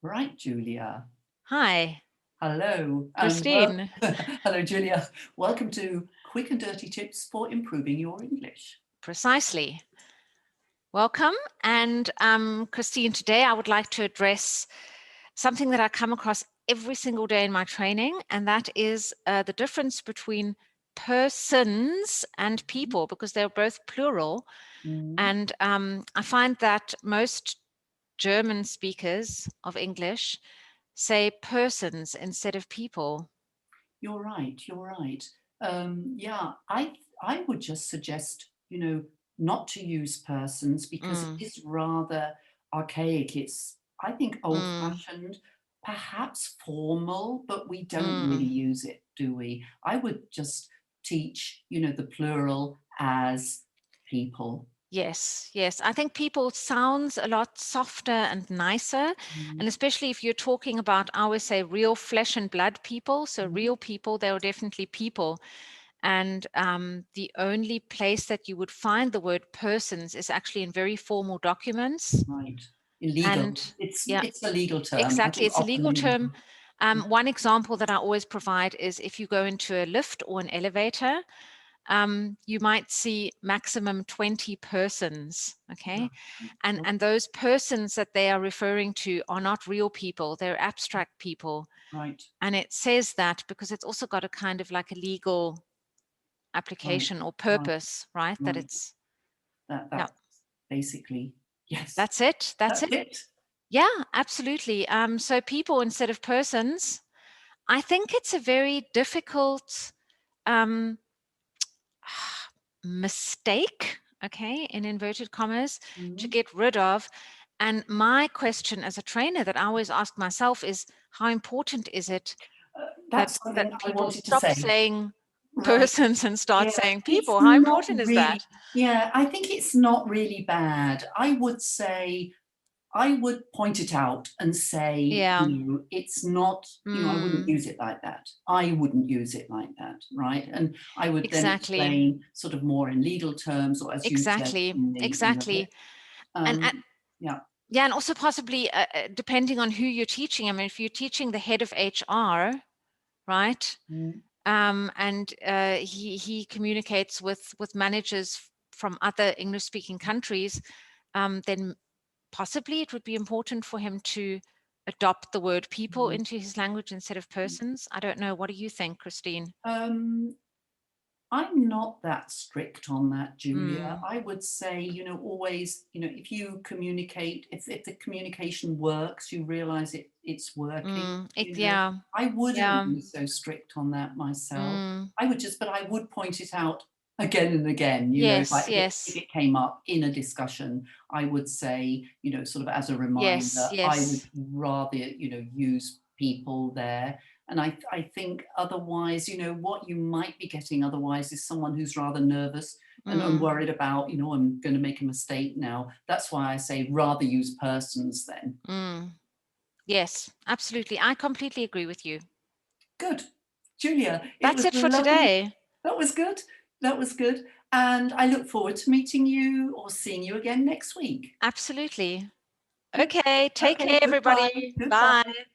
Right, Julia. Hi, Hello, and Christine. hello, Julia. Welcome to Quick and Dirty Tips for Improving Your English. Precisely. Welcome. And Christine, today I would like to address something that I come across every single day in my training, and that is the difference between persons and people, because they're both plural. Mm, And I find that most German speakers of English say persons instead of people. you're right. You're right. Yeah, I would just suggest, not to use persons because it Mm, is rather archaic. It's, I think, mm, old-fashioned, perhaps formal, but we don't really mm. use it, do we? I would just teach, the plural as people. Yes, yes. I think people sounds a lot softer and nicer. And Mm, especially if you're talking about, I always say, real flesh and blood people. So mhm. real people, they are definitely people. And the only place that you would find the word persons is actually in very formal documents. Right. Illegal. And It's yeah, it's a legal term. I exactly. think It's a often legal in term. One example that I always provide is if you go into a lift or an elevator, you might see maximum 20 persons, okay? And those persons that they are referring to are not real people, they're abstract people. right, And it says that because it's also got a kind of like a legal right, application or right, purpose, right? That right. it's, yeah, That's basically yes. that's it. That's That's it. it. Yeah, absolutely. So people instead of persons, I think it's a very difficult um, mistake, okay, in inverted commas, to Mhm. get rid of. And my question as a trainer that I always ask myself is, how important is it that That's that something I people wanted to stop say. saying Right. persons and Yeah, start saying it's people? How not important is that? really yeah, I think it's not really bad. I would say I would point it out and say, Yeah. it's not, I wouldn't Mm, use it like that. I wouldn't use it like that, right? And I would then exactly. explain sort of more in legal terms, or as you said Exactly. in the Exactly. And um, yeah. yeah, and also possibly depending on who you're teaching. I mean, if you're teaching the head of HR, right? Mm, And he communicates with managers from other English-speaking countries, then possibly it would be important for him to adopt the word people mm. into his language instead of persons. I don't know. What do you think, Christine? Um, I'm not that strict on that, Julia. Mm, I would say, always, if you communicate, if the communication works, you realize it's working, yeah, I wouldn't yeah, be so strict on that myself. mm, But I would point it out again and again, yes, like if yes, it came up in a discussion, I would say, sort of as a yes, reminder, I would yes. rather, use people there. And I think otherwise, what you might be getting otherwise is someone who's rather nervous and Mm, worried about, I'm going to make a mistake now. That's why I say rather use persons then. mm, yes, absolutely. I completely agree with you. Good. Julia, it That's was it for lovely. today. That was good. That was good. And I look forward to meeting you or seeing you again next week. Absolutely. Good. Okay, take Okay, care, goodbye. everybody. Goodbye. Bye.